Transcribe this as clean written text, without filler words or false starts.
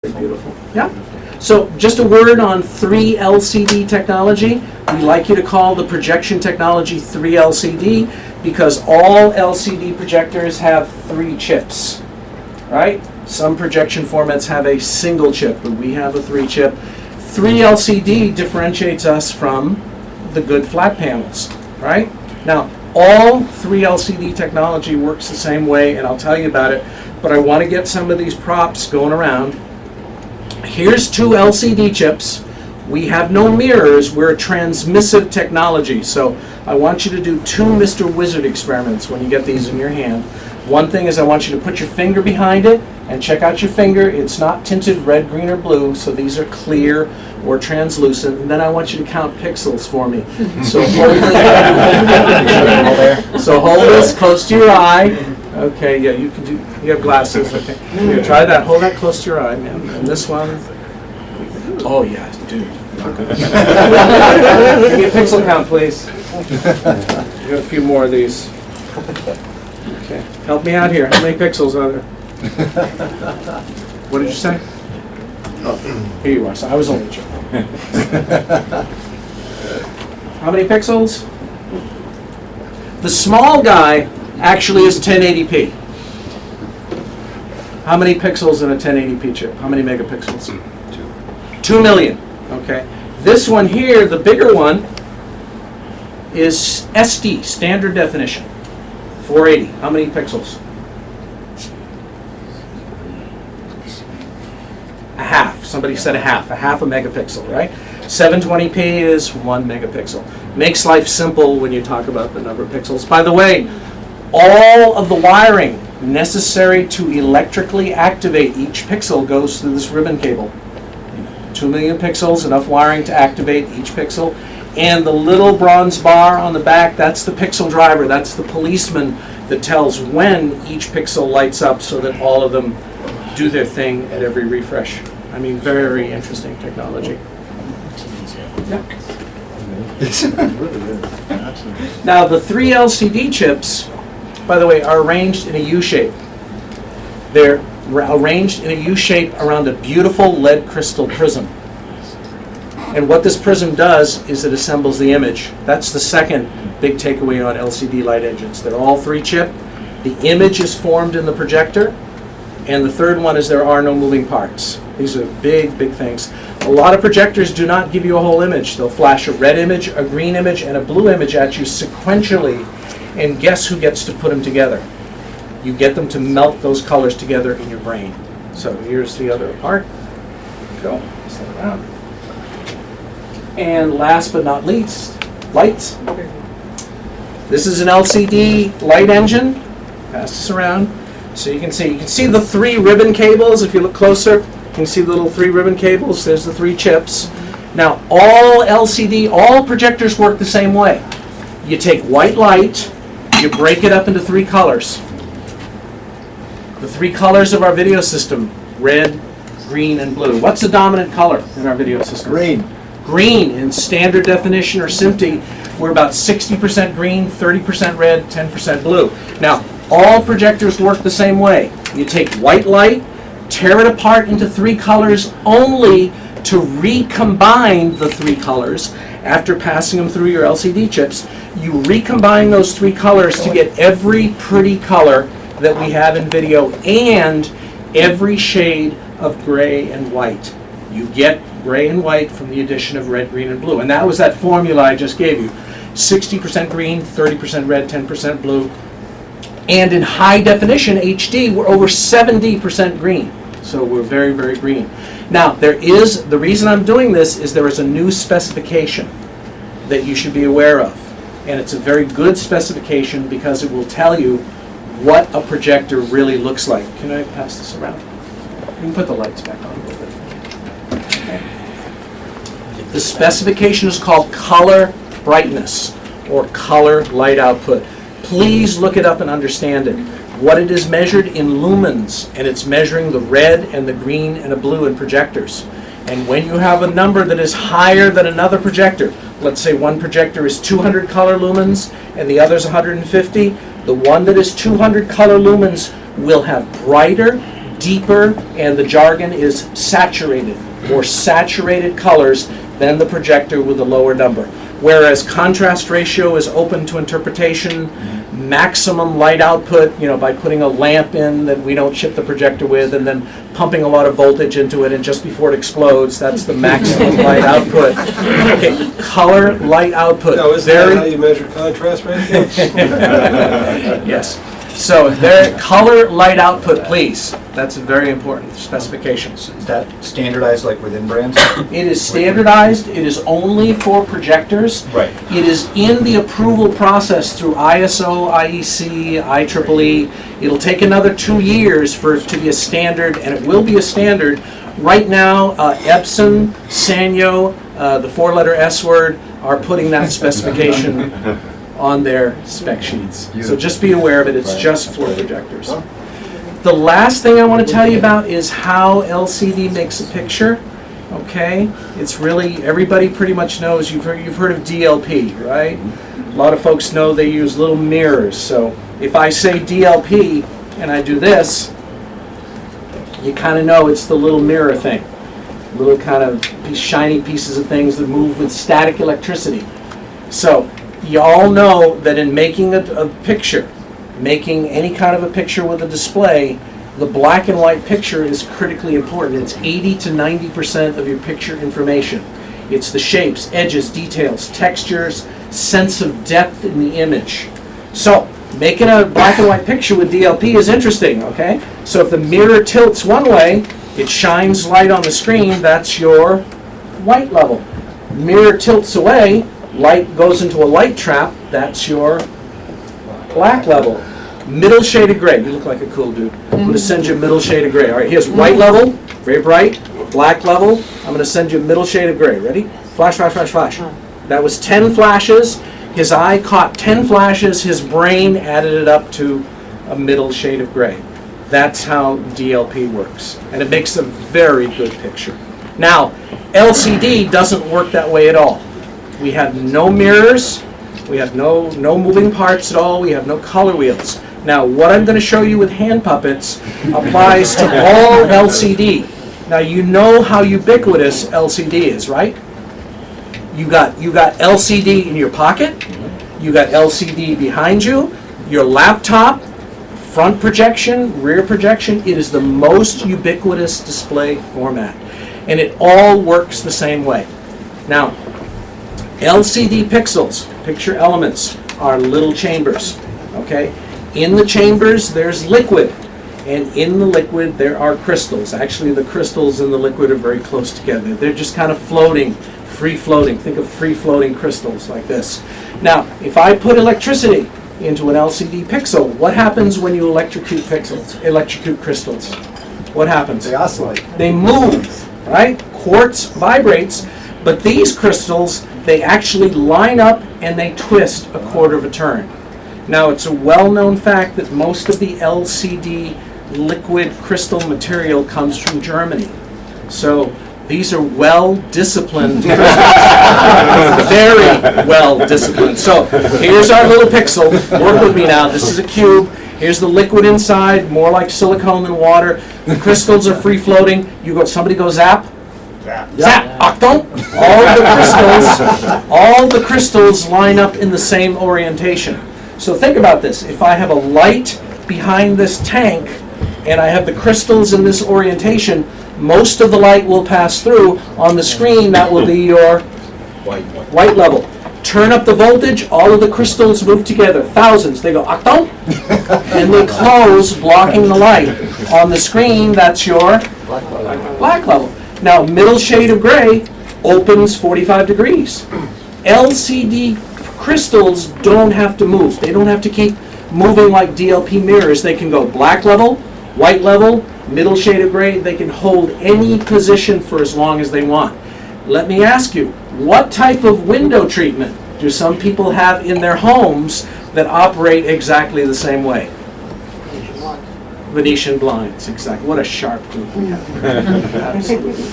Beautiful. Yeah. So just a word on 3 LCD technology. We like you to call the projection technology 3 LCD because all LCD projectors have 3 chips, right? Some projection formats have a single chip, but we have a 3 chip. 3 LCD differentiates us from the good flat panels, right? Now, all 3 LCD technology works the same way, and I'll tell you about it, but I want to get some of these props going around. Here's 2 LCD chips. We have no mirrors. We're a transmissive technology. So I want you to do 2 Mr. Wizard experiments when you get these in your hand. One thing is I want you to put your finger behind it and check out your finger. It's not tinted red, green, or blue, so these are clear or translucent. And then I want you to count pixels for me. So hold this close to your eye. Okay, yeah, you can do. You have glasses. Okay, here, try that. Hold that close to your eye, man. And this one. Oh yeah, dude. Give me a pixel count, please. We got a few more of these. Okay, help me out here. How many pixels are there? What did you say? Oh, here you are. So I was only joking. How many pixels? The small guy actually is 1080p. How many pixels in a 1080p chip? How many megapixels? 2 million. Okay. This one here, the bigger one, is SD, standard definition. 480. How many pixels? A half. Somebody said a half a megapixel, right? 720p is 1 megapixel. Makes life simple when you talk about the number of pixels. By the way, all of the wiring necessary to electrically activate each pixel goes through this ribbon cable. 2 million pixels, enough wiring to activate each pixel. And the little bronze bar on the back, that's the pixel driver. That's the policeman that tells when each pixel lights up so that all of them do their thing at every refresh. I mean, very, very interesting technology. Yeah. Now, the 3 LCD chips, by the way, are arranged in a U shape. They're arranged in a U shape around a beautiful lead crystal prism. And what this prism does is it assembles the image. That's the second big takeaway on LCD light engines. They're all 3 chip. The image is formed in the projector. And the third one is there are no moving parts. These are big, big things. A lot of projectors do not give you a whole image. They'll flash a red image, a green image, and a blue image at you sequentially. And guess who gets to put them together? You get them to melt those colors together in your brain. So here's the other part. Go. Set it around. And last but not least, lights. This is an LCD light engine. Pass this around. So you can see the 3 ribbon cables. If you look closer, you can see the little 3 ribbon cables. There's the 3 chips. Now all LCD, all projectors work the same way. You take white light, you break it up into 3 colors. The 3 colors of our video system: red, green, and blue. What's the dominant color in our video system? Green. Green in standard definition or SMPTE, we're about 60% green, 30% red, 10% blue. Now, all projectors work the same way. You take white light, tear it apart into 3 colors only to recombine the 3 colors. After passing them through your LCD chips, you recombine those 3 colors to get every pretty color that we have in video and every shade of gray and white. You get gray and white from the addition of red, green, and blue. And that was that formula I just gave you. 60% green, 30% red, 10% blue. And in high definition HD, we're over 70% green. So we're very, very green. Now, the reason I'm doing this is there is a new specification that you should be aware of. And it's a very good specification because it will tell you what a projector really looks like. Can I pass this around? You can put the lights back on a little bit. Okay. The specification is called color brightness or color light output. Please look it up and understand it. What it is measured in lumens, and it's measuring the red and the green and the blue in projectors. And when you have a number that is higher than another projector, let's say one projector is 200 color lumens and the other's 150, the one that is 200 color lumens will have brighter, deeper, and the jargon is saturated, more saturated colors than the projector with a lower number. Whereas contrast ratio is open to interpretation, maximum light output, by putting a lamp in that we don't ship the projector with and then pumping a lot of voltage into it, and just before it explodes, that's the maximum light output. Okay, color light output. Now, is that how you measure contrast ratio? Yes. So there, color light output, please. That's a very important specification. Is that standardized like within brands? It is standardized. It is only for projectors. Right. It is in the approval process through ISO, IEC, IEEE. It'll take another 2 years for it to be a standard, and it will be a standard. Right now, Epson, Sanyo, the 4-letter S word, are putting that specification on their spec sheets. So just be aware of it. It's just for projectors. The last thing I want to tell you about is how LCD makes a picture. Okay, it's really, everybody pretty much knows, you've heard of DLP, right? A lot of folks know they use little mirrors. So if I say DLP and I do this, you kind of know it's the little mirror thing. Little kind of shiny pieces of things that move with static electricity. So you all know that in making a picture, making any kind of a picture with a display, the black and white picture is critically important. It's 80 to 90% of your picture information. It's the shapes, edges, details, textures, sense of depth in the image. So making a black and white picture with DLP is interesting, okay? So if the mirror tilts one way, it shines light on the screen, that's your white level. Mirror tilts away, light goes into a light trap, that's your black level. Middle shade of gray, you look like a cool dude. I'm going to send you a middle shade of gray. All right, here's white level, very bright. Black level, I'm going to send you a middle shade of gray. Ready? Flash, flash, flash, flash. That was 10 flashes. His eye caught 10 flashes. His brain added it up to a middle shade of gray. That's how DLP works. And it makes a very good picture. Now, LCD doesn't work that way at all. We have no mirrors. We have no moving parts at all. We have no color wheels. Now, what I'm going to show you with hand puppets applies to all LCD. Now, you know how ubiquitous LCD is, right? You got LCD in your pocket. You got LCD behind you. Your laptop, front projection, rear projection. It is the most ubiquitous display format. And it all works the same way. Now, LCD pixels, picture elements, are little chambers, okay? In the chambers, there's liquid, and in the liquid, there are crystals. Actually, the crystals and the liquid are very close together. They're just kind of floating, free-floating. Think of free-floating crystals like this. Now, if I put electricity into an LCD pixel, what happens when you electrocute crystals? What happens? They oscillate. They move, right? Quartz vibrates, but these crystals, they actually line up and they twist a quarter of a turn. Now, it's a well-known fact that most of the LCD liquid crystal material comes from Germany. So these are well-disciplined, very well-disciplined. So here's our little pixel. Work with me now. This is a cube. Here's the liquid inside, more like silicone than water. The crystals are free-floating. Somebody go zap. Zap! Achtung! All the crystals line up in the same orientation. So think about this. If I have a light behind this tank and I have the crystals in this orientation, most of the light will pass through. On the screen, that will be your white level. Turn up the voltage, all of the crystals move together, thousands. They go, Achtung! And they close, blocking the light. On the screen, that's your black level. Now, middle shade of gray opens 45 degrees. LCD crystals don't have to move. They don't have to keep moving like DLP mirrors. They can go black level, white level, middle shade of gray. They can hold any position for as long as they want. Let me ask you, what type of window treatment do some people have in their homes that operate exactly the same way? Venetian blinds, exactly. What a sharp group we have. Absolutely.